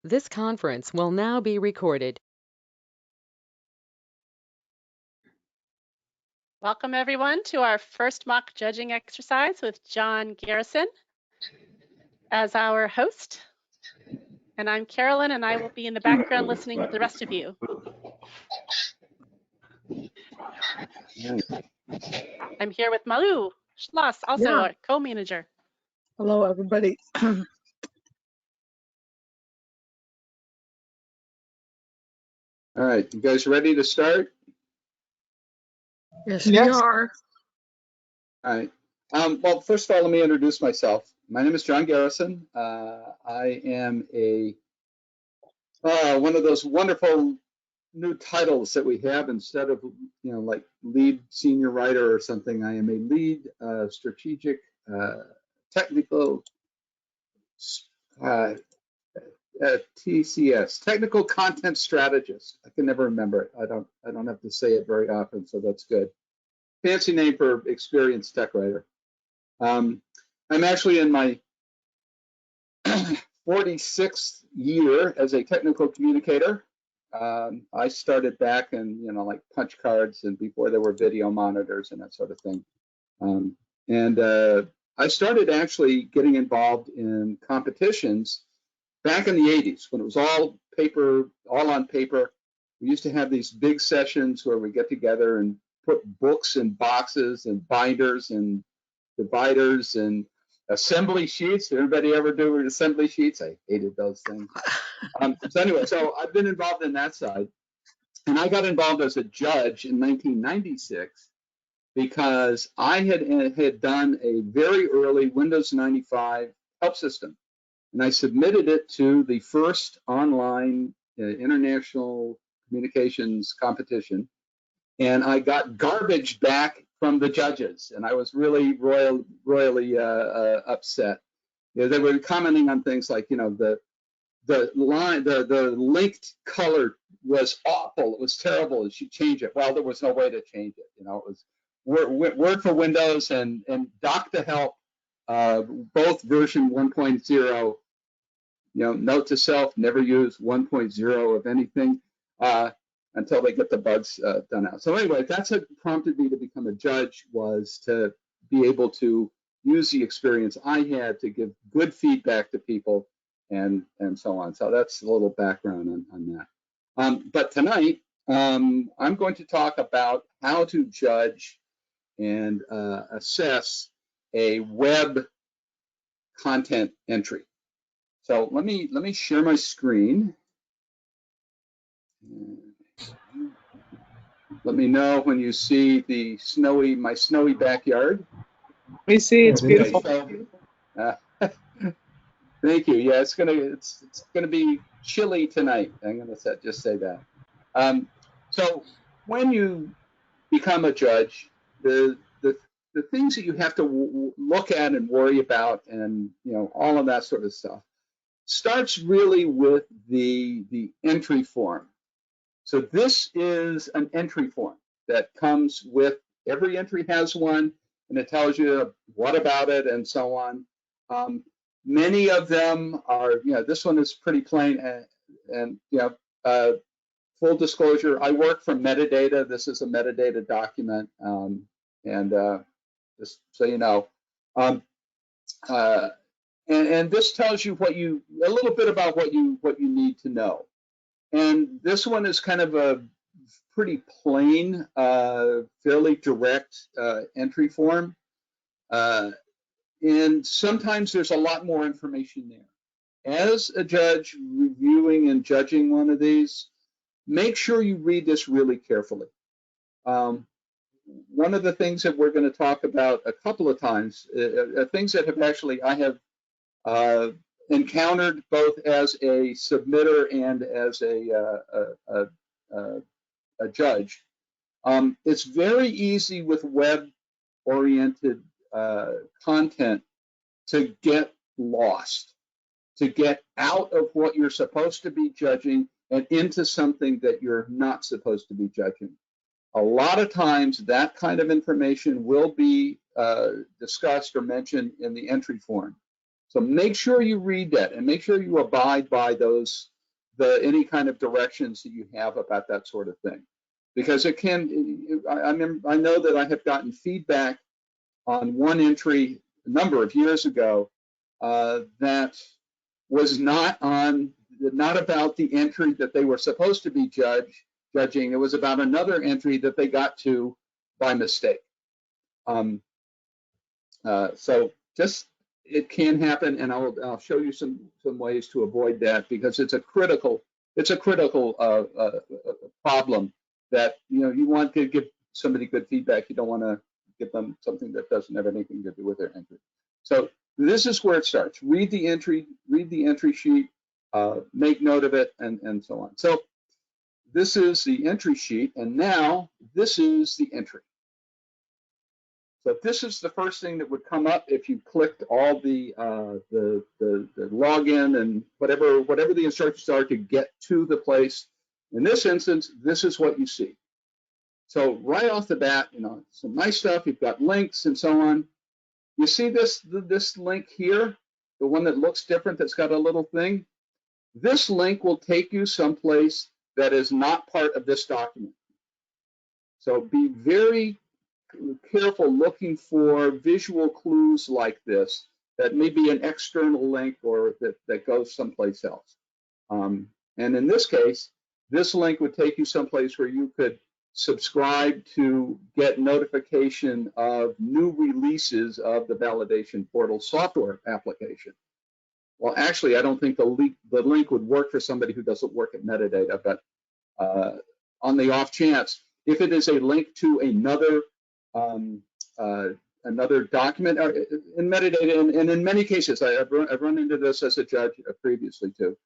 This conference will now be recorded. Welcome everyone to our first mock judging exercise with John Garison as our host. And I'm Carolyn, and I will be in the background listening with the rest of you. I'm here with Malu Schloss, also our co-manager. Hello, everybody. All right, you guys ready to start? Yes, we are. All right. Well, first of all, let me introduce myself. My name is John Garrison. I am one of those wonderful new titles that we have instead of, like lead senior writer or something. I am a lead strategic technical TCS, technical content strategist. I can never remember it. I don't have to say it very often, so that's good. Fancy name for experienced tech writer. I'm actually in my 46th year as a technical communicator. I started back in, like punch cards and before there were video monitors and that sort of thing. I started actually getting involved in competitions back in the 80s when it was all paper, all on paper. We used to have these big sessions where we get together and put books in boxes and binders and dividers and assembly sheets. Did everybody ever do assembly sheets? I hated those things. So anyway, so I've been involved in that side. And I got involved as a judge in 1996 because I had done a very early Windows 95 help system. And I submitted it to the first online international communications competition. And I got garbage back from the judges. And I was really royally upset. They were commenting on things like, the line, the linked color was awful. It was terrible. You should change it. Well, there was no way to change it. It was Word for Windows and Doc to Help, both version 1.0. Note to self: never use 1.0 of anything until they get the bugs done out. So anyway, that's what prompted me to become a judge, was to be able to use the experience I had to give good feedback to people and so on. So that's a little background on that. But tonight, I'm going to talk about how to judge and assess a web content entry. So let me share my screen. Let me know when you see my snowy backyard. We see, it's beautiful. Thank you. Yeah, it's gonna be chilly tonight. I'm gonna just say that. So when you become a judge, the things that you have to look at and worry about, and all of that sort of stuff, starts really with the entry form. So this is an entry form that comes with, every entry has one, and it tells you what about it and so on. Many of them are, this one is pretty plain, and full disclosure, I work from metadata. This is a metadata document, and just so you know. And this tells you a little bit about what you need to know. And this one is kind of a pretty plain, fairly direct entry form. And sometimes there's a lot more information there. As a judge reviewing and judging one of these, make sure you read this really carefully. One of the things that we're going to talk about a couple of times, things that I have encountered both as a submitter and as a judge. It's very easy with web-oriented content to get lost, to get out of what you're supposed to be judging and into something that you're not supposed to be judging. A lot of times that kind of information will be discussed or mentioned in the entry form. So make sure you read that and make sure you abide by those, any kind of directions that you have about that sort of thing. Because it can, I know that I have gotten feedback on one entry a number of years ago that was not about the entry that they were supposed to be judging. It was about another entry that they got to by mistake. So just, it can happen, and I'll show you some ways to avoid that, because it's a critical problem that, you know, you want to give somebody good feedback. You don't want to give them something that doesn't have anything to do with their entry. So this is where it starts. Read the entry sheet, make note of it, and so on. So this is the entry sheet, and now this is the entry. So this is the first thing that would come up if you clicked all the login and whatever the instructions are to get to the place. In this instance, this is what you see. So right off the bat, you know, some nice stuff. You've got links and so on. You see this link here, the one that looks different, that's got a little thing. This link will take you someplace that is not part of this document. So be very careful looking for visual clues like this, that may be an external link or that goes someplace else. And in this case, this link would take you someplace where you could subscribe to get notification of new releases of the validation portal software application. Well, actually, I don't think the link would work for somebody who doesn't work at metadata, but on the off chance, if it is a link to another document in metadata, and in many cases, I've run into this as a judge previously too,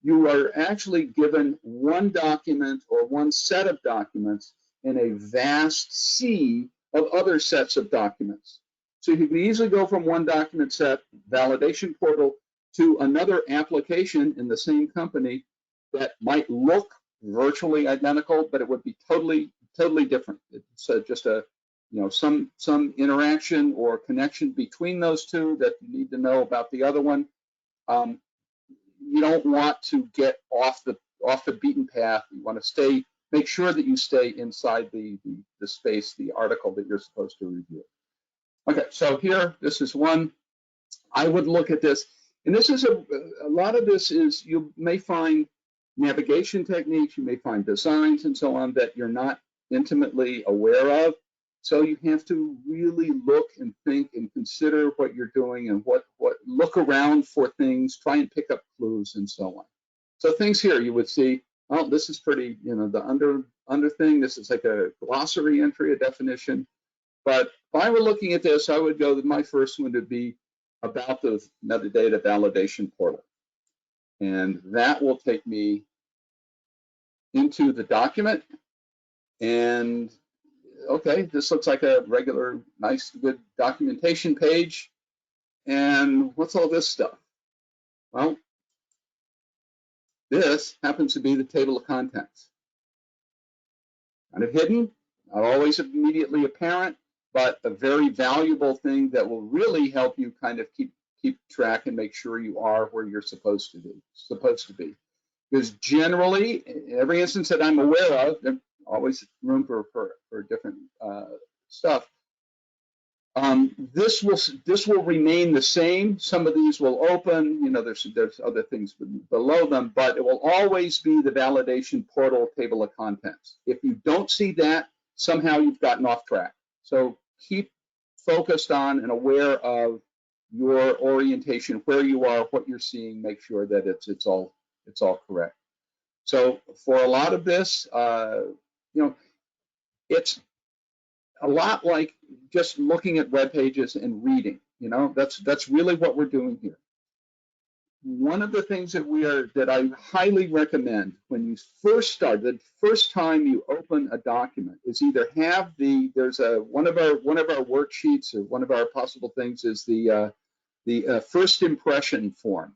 you are actually given one document or one set of documents in a vast sea of other sets of documents. So you can easily go from one document set, validation portal, to another application in the same company that might look virtually identical, but it would be totally different. It's just a, you know, some interaction or connection between those two that you need to know about the other one. You don't want to get off the beaten path. You want to make sure that you stay inside the space, the article that you're supposed to review. Okay, so here, this is one. I would look at this, and this is a lot of this is, you may find navigation techniques, you may find designs and so on that you're not intimately aware of. So you have to really look and think and consider what you're doing, and look around for things, try and pick up clues and so on. So things here you would see, oh, this is pretty, you know, the under thing, this is like a glossary entry, a definition. But if I were looking at this, I would go that my first one would be about the metadata validation portal. And that will take me into the document. And okay, this looks like a regular, nice, good documentation page. And what's all this stuff? Well, this happens to be the table of contents. Kind of hidden, not always immediately apparent, but a very valuable thing that will really help you kind of keep track and make sure you are where you're supposed to be. Because generally, every instance that I'm aware of, there's always room for different stuff. This will remain the same. Some of these will open. You know, there's other things below them, but it will always be the validation portal table of contents. If you don't see that, somehow you've gotten off track. So keep focused on and aware of your orientation, where you are, what you're seeing. Make sure that it's all correct. So for a lot of this, you know, it's a lot like just looking at web pages and reading. You know, that's really what we're doing here. One of the things that I highly recommend when you first start, the first time you open a document, is either have there's one of our worksheets, or one of our possible things is the first impression form.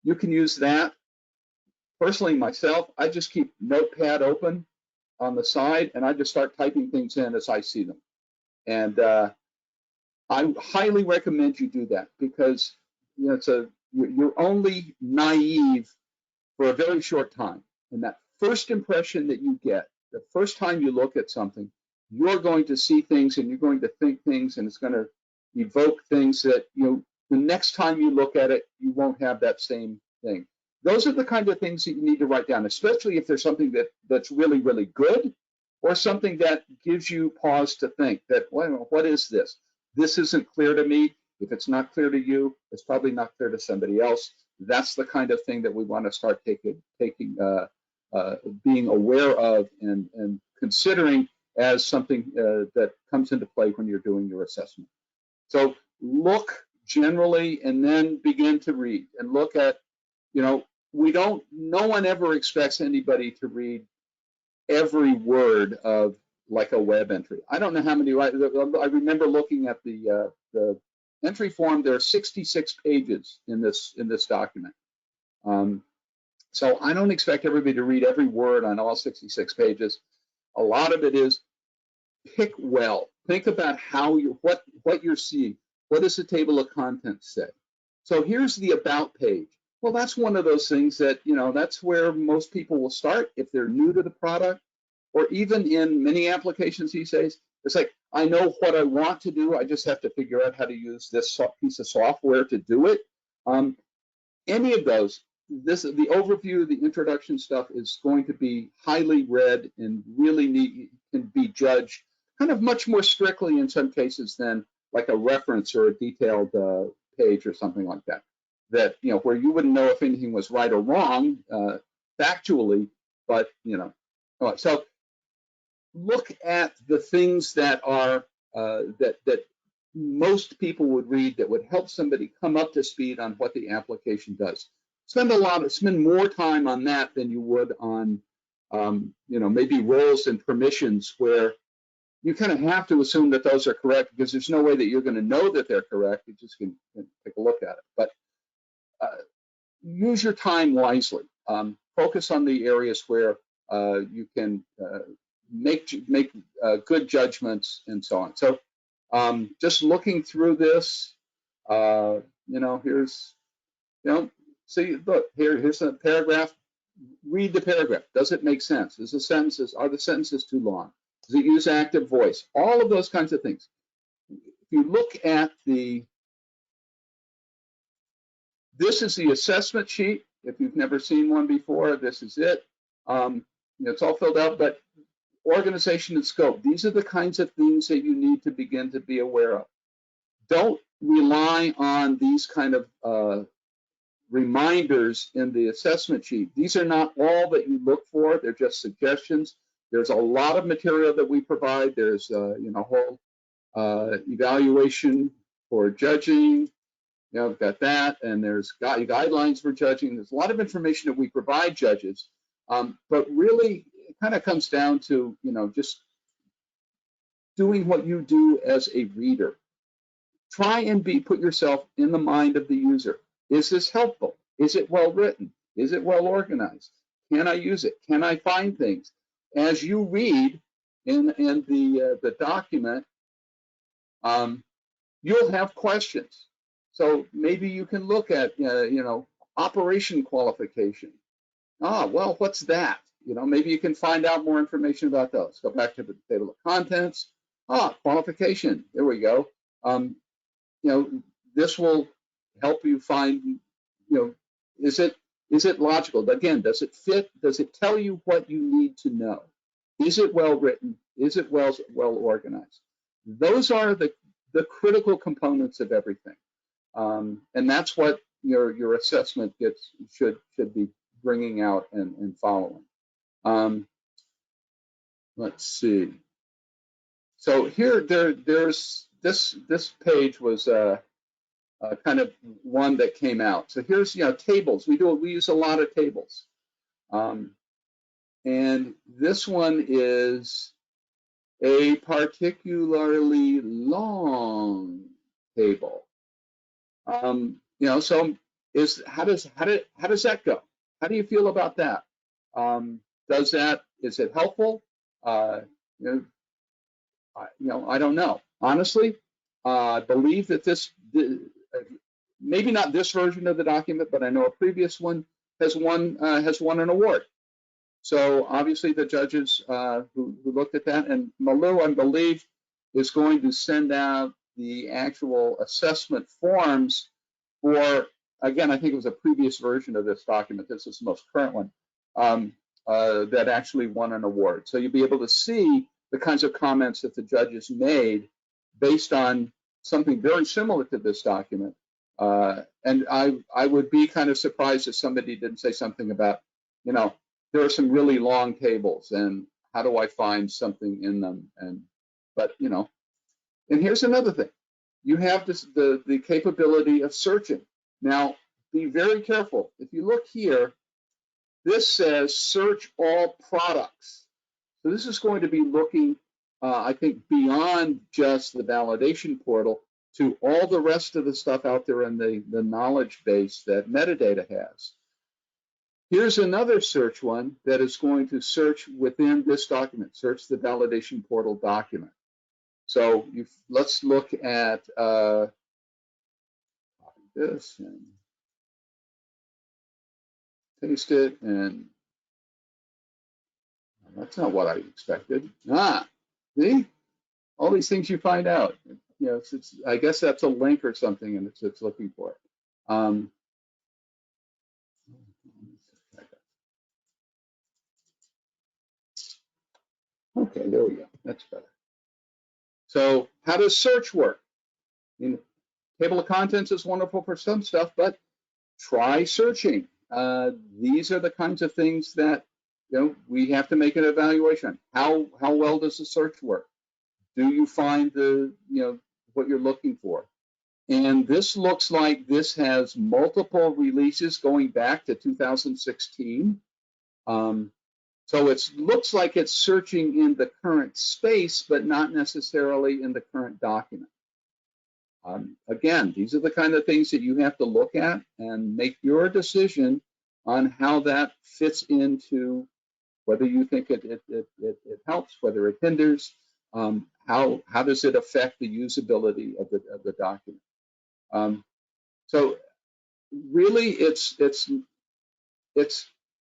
You can use that. Personally, myself, I just keep Notepad open on the side, and I just start typing things in as I see them. And I highly recommend you do that, because you know, you're only naive for a very short time. And that first impression that you get, the first time you look at something, you're going to see things and you're going to think things, and it's going to evoke things that, you know, the next time you look at it, you won't have that same thing. Those are the kind of things that you need to write down, especially if there's something that's really, really good, or something that gives you pause to think that, well, what is this? This isn't clear to me. If it's not clear to you, it's probably not clear to somebody else. That's the kind of thing that we want to start being aware of and considering as something that comes into play when you're doing your assessment. So look generally, and then begin to read and look at, you know, no one ever expects anybody to read every word of like a web entry. I don't know how many. I remember looking at the entry form. There are 66 pages in this document. So I don't expect everybody to read every word on all 66 pages. A lot of it is pick well. Think about what you're seeing. What does the table of contents say? So here's the about page. Well, that's one of those things that, you know, that's where most people will start if they're new to the product, or even in many applications these days. It's like, I know what I want to do. I just have to figure out how to use this piece of software to do it. Any of those, the overview, the introduction stuff is going to be highly read and really can be judged kind of much more strictly in some cases than like a reference or a detailed page or something like that. That, you know, where you wouldn't know if anything was right or wrong factually, but, you know. So look at the things that are that most people would read, that would help somebody come up to speed on what the application does. Spend more time on that than you would on, you know, maybe roles and permissions, where you kind of have to assume that those are correct, because there's no way that you're going to know that they're correct. You just can take a look at it. But use your time wisely. Focus on the areas where you can make good judgments and so on. So just looking through this, you know, here's, you know, see, look, here's a paragraph. Read the paragraph. Does it make sense? Are the sentences too long? Does it use active voice? All of those kinds of things. If you look at this is the assessment sheet. If you've never seen one before, this is it. You know, it's all filled out, but organization and scope, these are the kinds of things that you need to begin to be aware of. Don't rely on these kind of reminders in the assessment sheet. These are not all that you look for. They're just suggestions. There's a lot of material that we provide. There's you know, whole evaluation for judging. You know, we've got that, and there's guidelines for judging. There's a lot of information that we provide judges, but really it kind of comes down to, you know, just doing what you do as a reader. Try and put yourself in the mind of the user. Is this helpful? Is it well written? Is it well organized? Can I use it? Can I find things? As you read in the document, you'll have questions. So maybe you can look at, you know, operation qualification. Well, what's that? You know, maybe you can find out more information about those. Go back to the table of contents. Qualification. There we go. You know, this will help you find, you know, is it logical? Again, does it fit? Does it tell you what you need to know? Is it well written? Is it well organized? Those are the critical components of everything. And that's what your assessment should be bringing out and following. Let's see. So here, there's this page was kind of one that came out. So here's, you know, tables. We use a lot of tables, and this one is a particularly long table. You know, so how does that go? How do you feel about that? Is it helpful? You know, I don't know. Honestly, I believe that maybe not this version of the document, but I know a previous one has won an award. So obviously the judges who looked at that, and Malou, I believe, is going to send out the actual assessment forms for, again, I think it was a previous version of this document. This is the most current one that actually won an award. So you'll be able to see the kinds of comments that the judges made based on something very similar to this document. And I would be kind of surprised if somebody didn't say something about, you know, there are some really long tables, and how do I find something in them? But you know, and here's another thing: you have the capability of searching. Now, be very careful. If you look here, this says search all products. So this is going to be looking, I think, beyond just the validation portal to all the rest of the stuff out there in the knowledge base that metadata has. Here's another search one that is going to search within this document, search the validation portal document. So let's look at this and paste it, and that's not what I expected. See? All these things you find out. You know, I guess that's a link or something, and it's looking for it. Okay, there we go. That's better. So how does search work? I mean, table of contents is wonderful for some stuff, but try searching. These are the kinds of things that, you know, we have to make an evaluation. How well does the search work? Do you find what you're looking for? And this looks like this has multiple releases going back to 2016. So it looks like it's searching in the current space, but not necessarily in the current document. Again, these are the kind of things that you have to look at and make your decision on how that fits into whether you think it helps, whether it hinders, how does it affect the usability of the document. So really, it's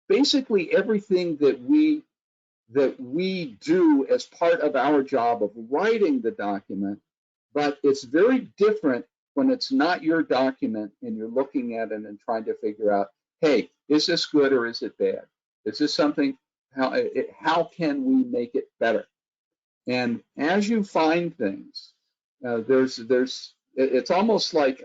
basically everything that we do as part of our job of writing the document, but it's very different when it's not your document and you're looking at it and trying to figure out, hey, is this good or is it bad? Is this something, how can we make it better? And as you find things, it's almost like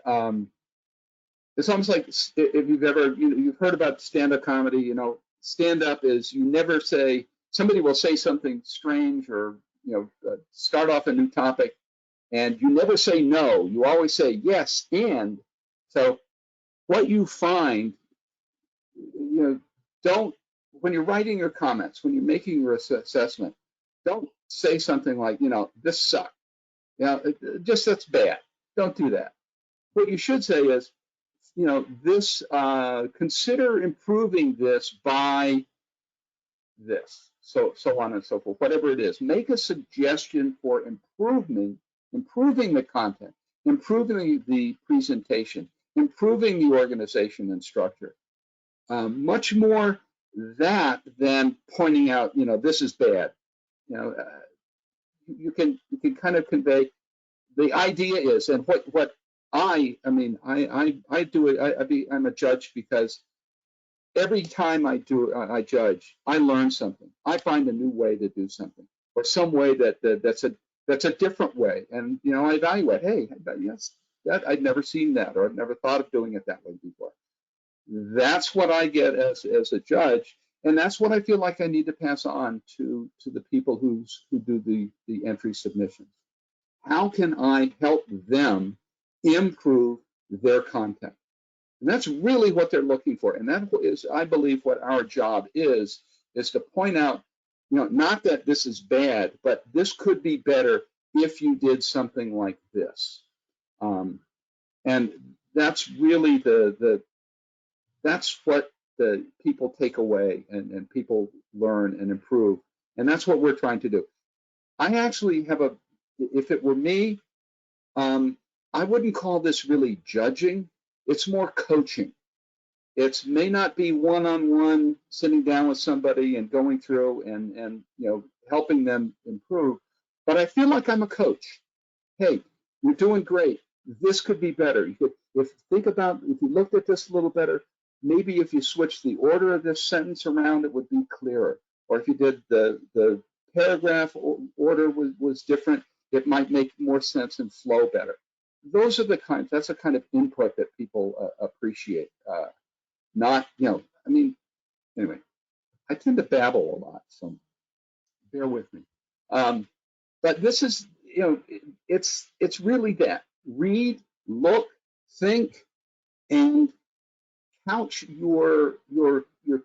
if you've ever, you've heard about stand-up comedy, stand-up is you never say, somebody will say something strange or, start off a new topic, and you never say no, you always say yes, and. So what you find, don't, when you're writing your comments, when you're making your assessment, don't say something like, this sucked. Just that's bad. Don't do that. What you should say is, this, consider improving this by this, so on and so forth, whatever it is. Make a suggestion for improving the content, improving the presentation, improving the organization and structure. Much more that than pointing out, this is bad. You can kind of convey the idea is, and what I do it. I'm a judge because every time I judge, I learn something. I find a new way to do something, or some way that's a different way, and I evaluate. Hey, yes, that I'd never seen that, or I've never thought of doing it that way before. That's what I get as a judge, and that's what I feel like I need to pass on to the people who do the entry submissions. How can I help them improve their content? And that's really what they're looking for. And that is, I believe, what our job is to point out, not that this is bad, but this could be better if you did something like this. And that's really that's what the people take away and people learn and improve. And that's what we're trying to do. I actually have if it were me, I wouldn't call this really judging. It's more coaching. It may not be one-on-one sitting down with somebody and going through and helping them improve, but I feel like I'm a coach. Hey, you're doing great. This could be better. You could, if you looked at this a little better, maybe if you switched the order of this sentence around, it would be clearer. Or if you did the paragraph order was different, it might make more sense and flow better. That's the kind of input that people appreciate. Not, I mean, anyway, I tend to babble a lot, so bear with me. But this is, it's really that. Read, look, think, and couch your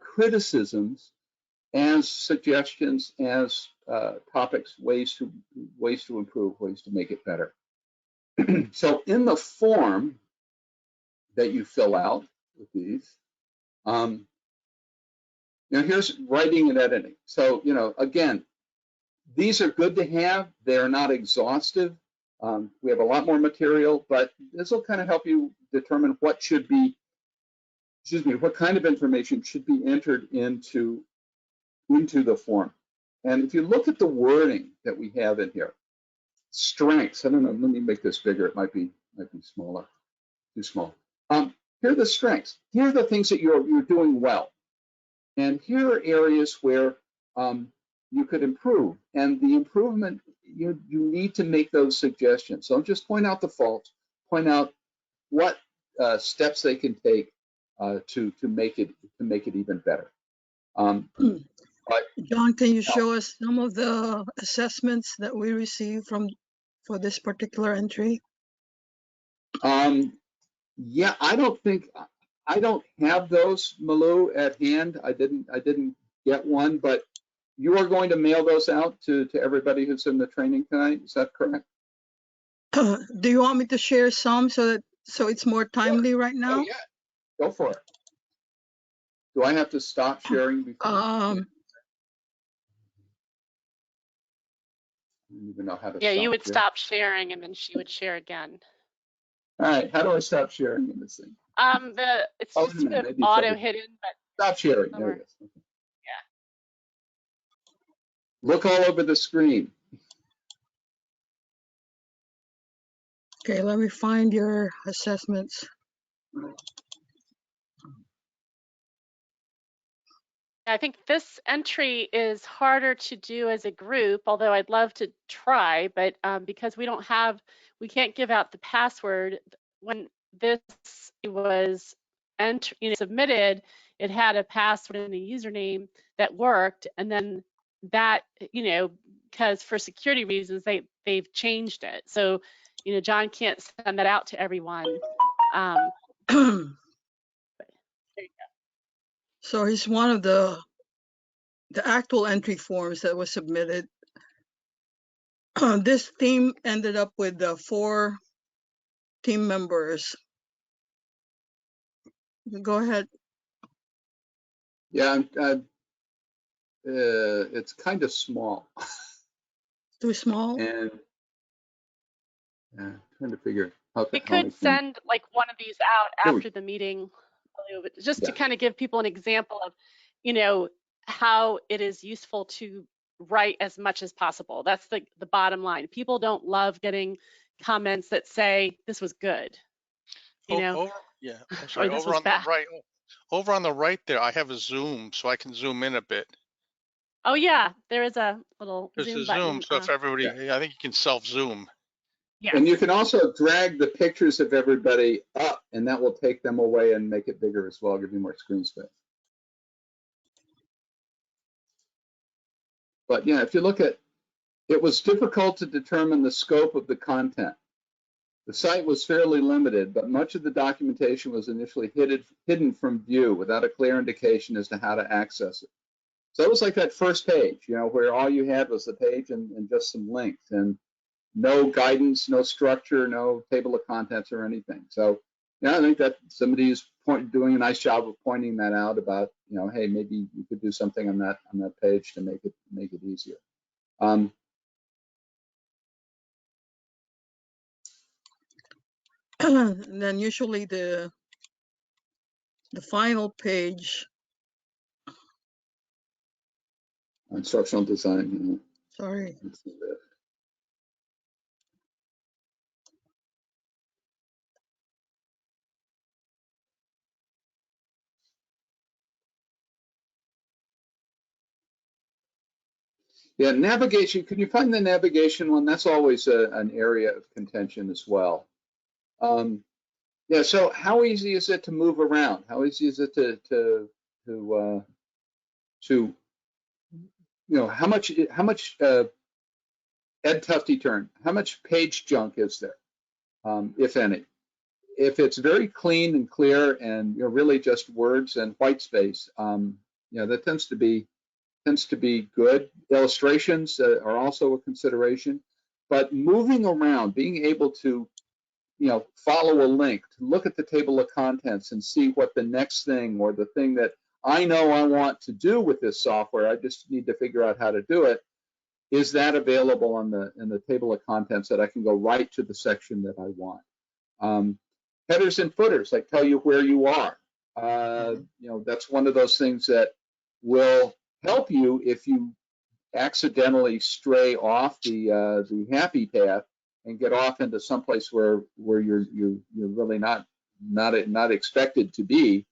criticisms as suggestions, as topics, ways to improve, ways to make it better. So in the form that you fill out with these, here's writing and editing. So, again, these are good to have. They're not exhaustive. We have a lot more material, but this will kind of help you determine what kind of information should be entered into the form. And if you look at the wording that we have in here, strengths, I don't know, let me make this bigger. It might be smaller, too small. Here are the strengths. Here are the things that you're doing well. And here are areas where you could improve. And the improvement, you need to make those suggestions. So just point out the faults, point out what steps they can take to make it even better. John, can you show us some of the assessments that we received for this particular entry? Yeah, I don't have those, Malou, at hand. I didn't get one, but you are going to mail those out to everybody who's in the training tonight. Is that correct? Do you want me to share some so it's more timely right now? Oh, yeah, go for it. Do I have to stop sharing before? I don't even know how to. Yeah, stop you would sharing. stop sharing and then she would share again. All right, how do I stop sharing in this thing? It's just sort of auto hidden, but stop sharing. There it is. Okay. Yeah. Look all over the screen. Okay, let me find your assessments. I think this entry is harder to do as a group, although I'd love to try, but because we can't give out the password. When this was submitted, it had a password and a username that worked, and then that, because for security reasons, they've changed it. So, John can't send that out to everyone. So here's one of the actual entry forms that was submitted. This team ended up with 4 team members. Go ahead. Yeah, it's kind of small. Too small? And trying to figure out We could send like one of these out after the meeting, just to kind of give people an example of, how it is useful to write as much as possible. That's the bottom line. People don't love getting comments that say this was good. I'm sorry. Over on the right. Over on the right there, I have a zoom, so I can zoom in a bit. Oh yeah, there is a little There's zoom a button. zoom, so if everybody, I think you can self-zoom. Yeah. And you can also drag the pictures of everybody up, and that will take them away and make it bigger as well, give you more screen space. But yeah, if you look at, it was difficult to determine the scope of the content. The site was fairly limited, but much of the documentation was initially hidden from view without a clear indication as to how to access it. So it was like that first page, where all you had was the page and just some links and no guidance, no structure, no table of contents or anything. So I think that somebody is doing a nice job of pointing that out about, hey, maybe you could do something on that page to make it easier. And then usually the final page, Instructional design. sorry, Yeah, navigation. Can you find the navigation one? That's always an area of contention as well. Yeah. So, how easy is it to move around? How easy is it to how much Ed Tufte turn? How much page junk is there, if any? If it's very clean and clear and really just words and white space, that tends to be good. Illustrations are also a consideration, but moving around, being able to follow a link, to look at the table of contents and see what the next thing or the thing that I know I want to do with this software, I just need to figure out how to do it. Is that available in the table of contents that I can go right to the section that I want? Headers and footers, like tell you where you are. That's one of those things that will help you if you accidentally stray off the happy path and get off into someplace where you're really not expected to be.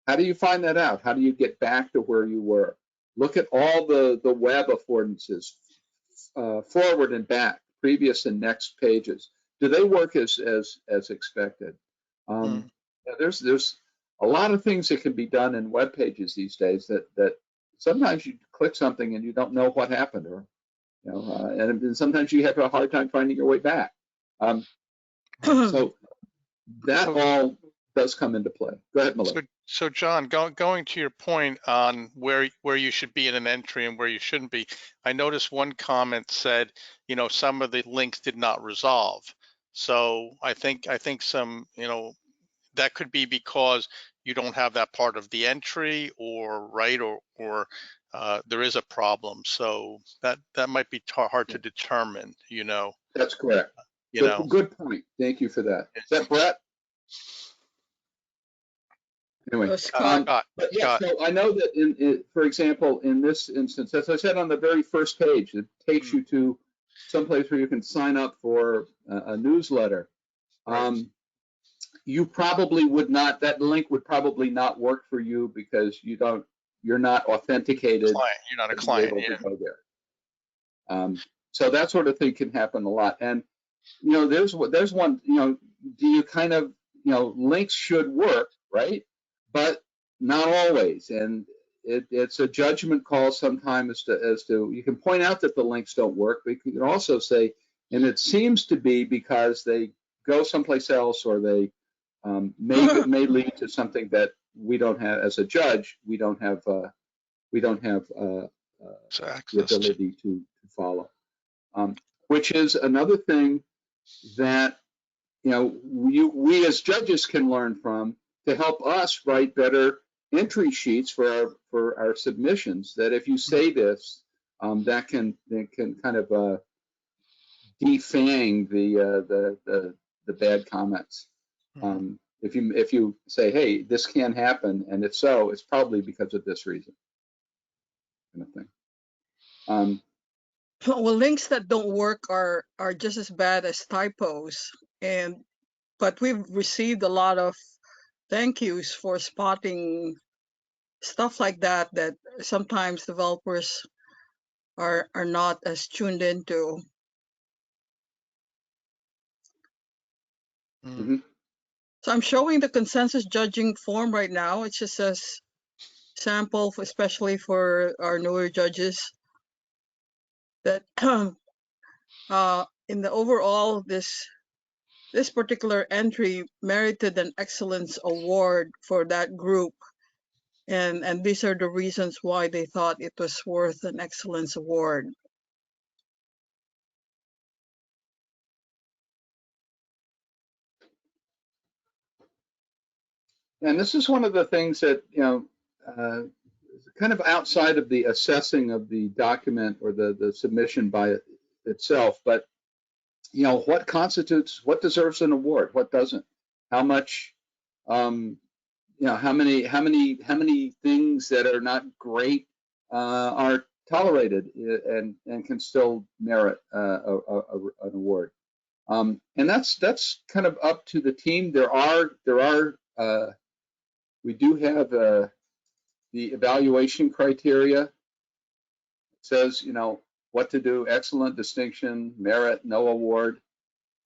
How do you find that out? How do you get back to where you were? Look at all the web affordances, forward and back, previous and next pages. Do they work as expected? There's a lot of things that can be done in web pages these days that sometimes you click something and you don't know what happened, or and sometimes you have a hard time finding your way back. So that all does come into play. Go ahead, Melissa. So John, going to your point on where you should be in an entry and where you shouldn't be, I noticed one comment said, some of the links did not resolve. So I think some, that could be because you don't have that part of the entry, or there is a problem. So that might be hard to determine. That's correct. Good point. Thank you for that. Is that Brett? Anyway, Scott. but yeah, so I know that for example, in this instance, as I said on the very first page, it takes you to someplace where you can sign up for a newsletter. Right. You probably would not. That link would probably not work for you because you're not authenticated. You're not a client. To go there. So that sort of thing can happen a lot. And there's one. Do you kind of links should work, right? But not always, and it's a judgment call sometimes as to you can point out that the links don't work, but you can also say, and it seems to be because they go someplace else, or they may lead to something that we don't have as a judge. We don't have the ability to follow, which is another thing that we as judges can learn from, to help us write better entry sheets for our submissions. That if you say this, that can kind of defang the bad comments. If you say, hey, this can happen, and if so, it's probably because of this reason, kind of thing. Well, links that don't work are just as bad as typos, but we've received a lot of thank yous for spotting stuff like that sometimes developers are not as tuned into. So I'm showing the consensus judging form right now. It just says sample, especially for our newer judges, that in the overall, this particular entry merited an excellence award for that group. And these are the reasons why they thought it was worth an excellence award. And this is one of the things that, kind of outside of the assessing of the document or the submission by itself, but what constitutes, what deserves an award, what doesn't, how much, how many things that are not great are tolerated and can still merit an award. And that's kind of up to the team. We do have the evaluation criteria. It says, what to do: excellent, distinction, merit, no award,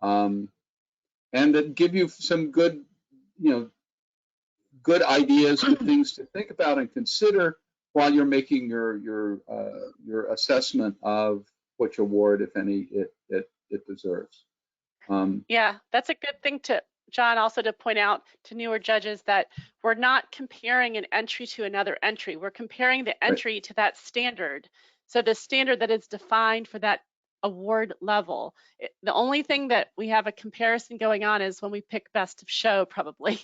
and that give you some good, good ideas, good things to think about and consider while you're making your assessment of which award, if any, it deserves. Yeah, that's a good thing to, John, also to point out to newer judges that we're not comparing an entry to another entry. We're comparing the entry to that standard. So the standard that is defined for that award level. The only thing that we have a comparison going on is when we pick best of show, probably.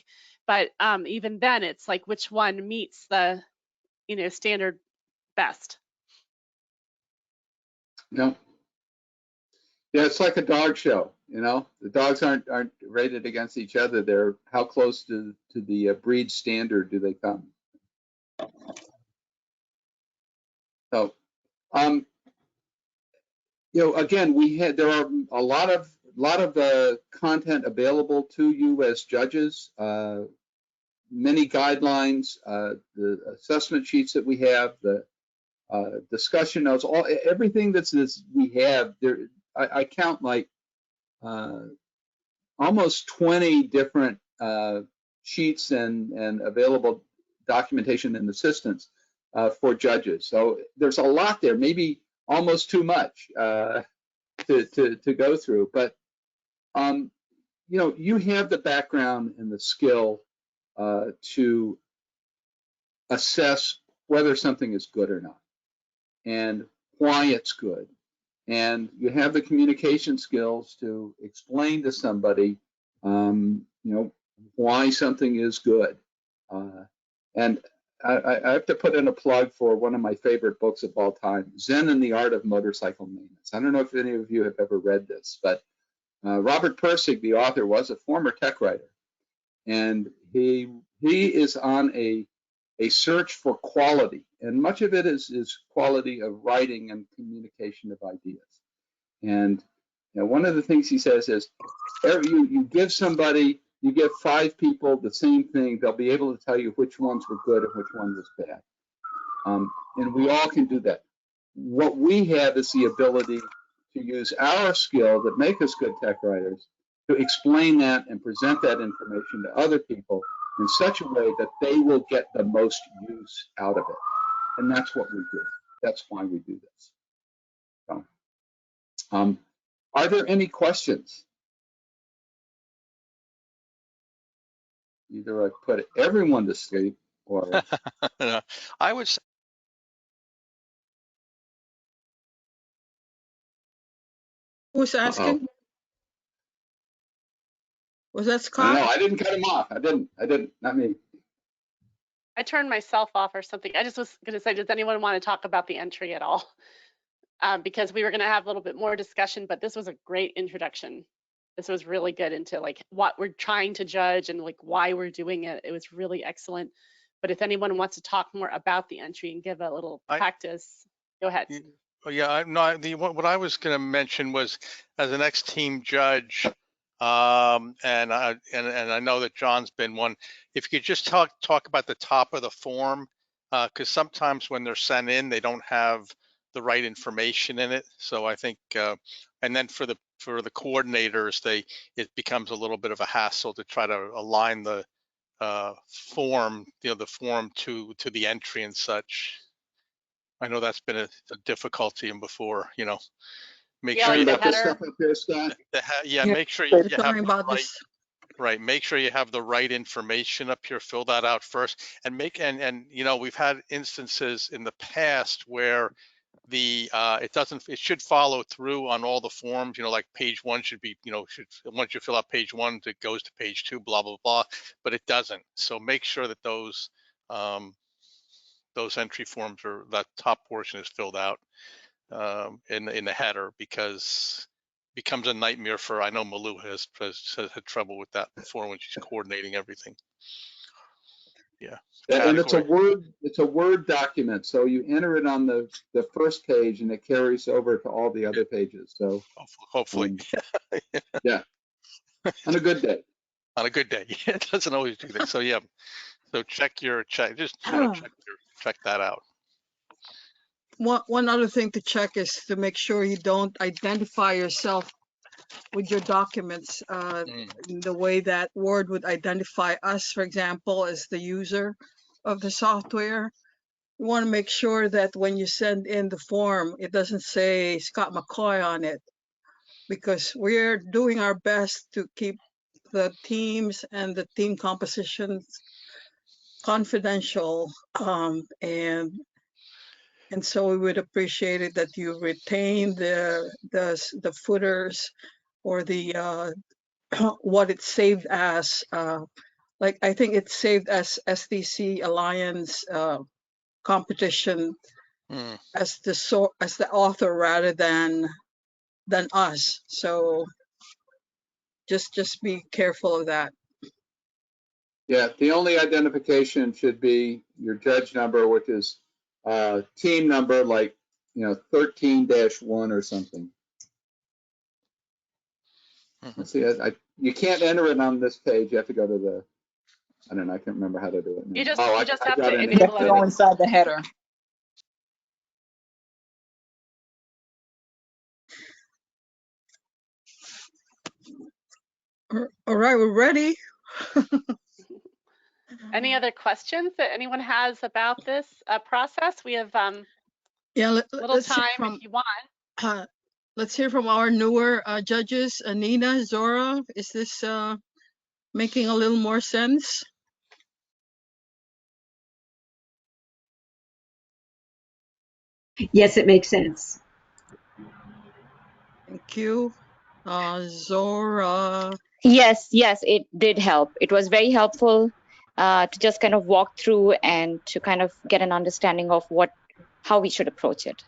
But even then, it's like which one meets the, standard best. No. Yeah, it's like a dog show. The dogs aren't rated against each other. They're how close to the breed standard do they come? So, again, there are a lot of content available to you as judges. Many guidelines, the assessment sheets that we have, the discussion notes, everything we have there. I count like almost 20 different sheets and available documentation and assistance for judges. So there's a lot there, maybe almost too much to go through. But you have the background and the skill to assess whether something is good or not and why it's good. And you have the communication skills to explain to somebody, why something is good. And I have to put in a plug for one of my favorite books of all time, Zen and the Art of Motorcycle Maintenance. I don't know if any of you have ever read this, but Robert Pirsig, the author, was a former tech writer. And he is on a search for quality, and much of it is quality of writing and communication of ideas. And one of the things he says is, you give 5 people the same thing, they'll be able to tell you which ones were good and which one was bad. And we all can do that. What we have is the ability to use our skill that make us good tech writers to explain that and present that information to other people in such a way that they will get the most use out of it. And that's what we do. That's why we do this. So, are there any questions? Either I put everyone to sleep or... I would say Who's asking? Was that Scott? No, I didn't cut him off. I didn't, not me. I turned myself off or something. I just was going to say, does anyone want to talk about the entry at all? Because we were going to have a little bit more discussion, but this was a great introduction. This was really good into like what we're trying to judge and like why we're doing it. It was really excellent. But if anyone wants to talk more about the entry and give a little practice, go ahead. Yeah, what I was going to mention was, as an ex-team judge, and I know that John's been one. If you could just talk about the top of the form, because sometimes when they're sent in, they don't have the right information in it. So I think, and then for the coordinators, it becomes a little bit of a hassle to try to align the form, the form to the entry and such. I know that's been a difficulty in before, make sure you have this stuff up there, Scott. Make sure you have about this. Right. Make sure you have the right information up here. Fill that out first, and we've had instances in the past where it should follow through on all the forms. Like page 1 should be, once you fill out page 1, it goes to page 2, blah blah blah. But it doesn't. So make sure that those entry forms, or that top portion, is filled out in the header, because becomes a nightmare for, I know Malou has had trouble with that before when she's coordinating everything. Yeah. And it's a Word document, so you enter it on the first page and it carries over to all the other pages. So hopefully. Yeah. On a good day. On a good day. It doesn't always do that. So yeah. So check that out. One other thing to check is to make sure you don't identify yourself with your documents in the way that Word would identify us, for example, as the user of the software. You want to make sure that when you send in the form, it doesn't say Scott McCoy on it, because we're doing our best to keep the teams and the team compositions confidential, and so we would appreciate it that you retain the footers or the what it's saved as. Like I think it's saved as SDC Alliance competition as the author rather than us. So just be careful of that. Yeah, the only identification should be your judge number, which is team number, like 13-1 or something. Let's see, you can't enter it on this page. You have to go to the, I don't know, I can't remember how to do it now. You just I have got to it. enable You have to go inside the header. All right, we're ready. Any other questions that anyone has about this process? We have little time if you want. Let's hear from our newer judges. Nina, Zora, is this making a little more sense? Yes, it makes sense. Thank you. Zora. Yes, it did help. It was very helpful to just kind of walk through and to kind of get an understanding of how we should approach it.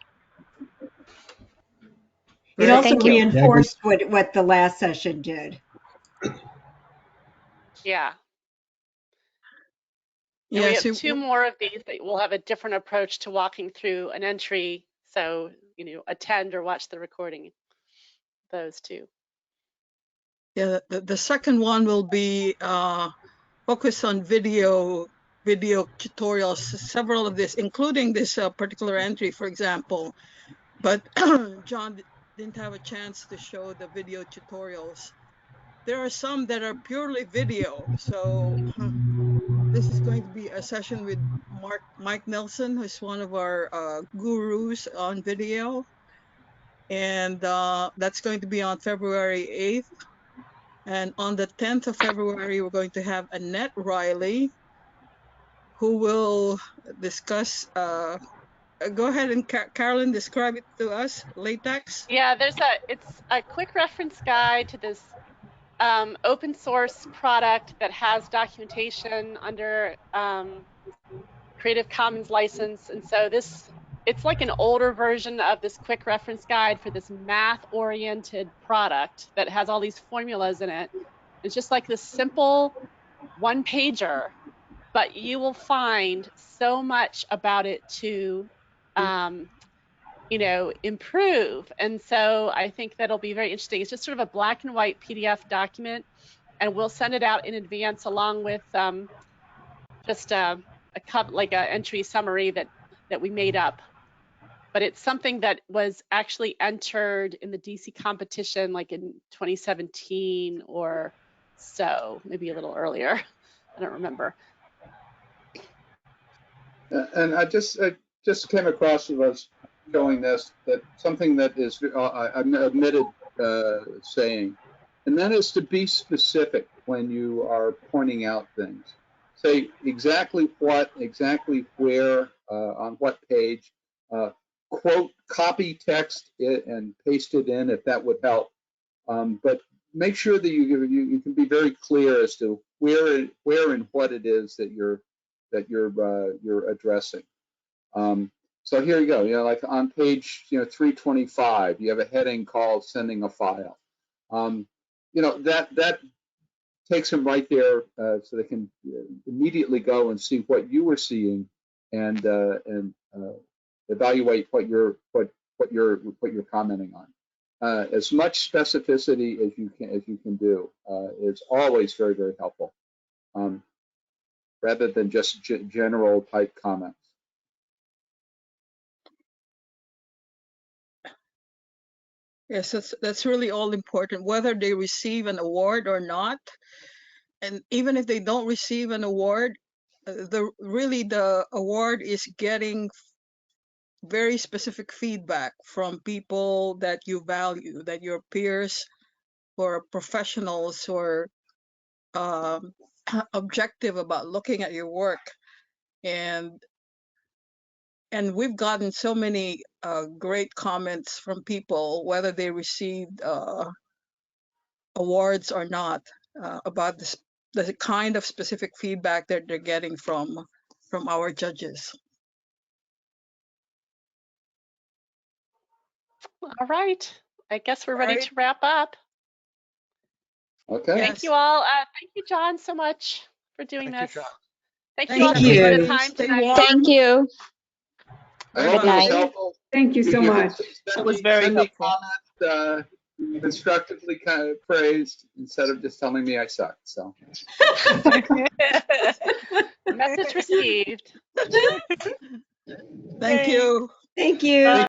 It also Thank you. reinforced what the last session did. Yeah. And Yeah, we have two more of these that will have a different approach to walking through an entry. So, attend or watch the recording, those two. Yeah, the second one will be focused on video tutorials, several of this, including this particular entry, for example. But John didn't have a chance to show the video tutorials. There are some that are purely video. So this is going to be a session with Mike Nelson, who's one of our gurus on video. And that's going to be on February 8th. And on the 10th of February, we're going to have Annette Riley, who will discuss, go ahead and Carolyn, describe it to us, LaTeX. Yeah, it's a quick reference guide to this open source product that has documentation under Creative Commons license. And so it's like an older version of this quick reference guide for this math-oriented product that has all these formulas in it. It's just like this simple one-pager, but you will find so much about it to improve. And so I think that'll be very interesting. It's just sort of a black and white PDF document, and we'll send it out in advance along with just a entry summary that we made up. But it's something that was actually entered in the DC competition like in 2017 or so, maybe a little earlier. I don't remember. And I just came across as I was showing this, that something that is I'm admitted saying, and that is to be specific when you are pointing out things. Say exactly what, exactly where, on what page. Quote, copy text it and paste it in if that would help. But make sure that you can be very clear as to where and what it is that you're addressing. So here you go. You know, like on page 325, you have a heading called "Sending a File." You know, that takes them right there, so they can immediately go and see what you were seeing and evaluate what you're commenting on. As much specificity as you can do is always very, very helpful, rather than just general type comments. Yes, that's really all important, whether they receive an award or not. And even if they don't receive an award, the award is getting very specific feedback from people that you value, that your peers or professionals who are objective about looking at your work. And we've gotten so many great comments from people, whether they received awards or not, about the kind of specific feedback that they're getting from our judges. All right. I guess we're ready to wrap up. Okay. Thank you all. Thank you, John, so much for doing Thank you, this. John. Thank you all for taking the time Stay tonight. warm. Thank you. I hope it was helpful. Thank you so much. It was very helpful. Comments, constructively kind of praised instead of just telling me I suck. So. Message received. Thank you. Thank you. Bye.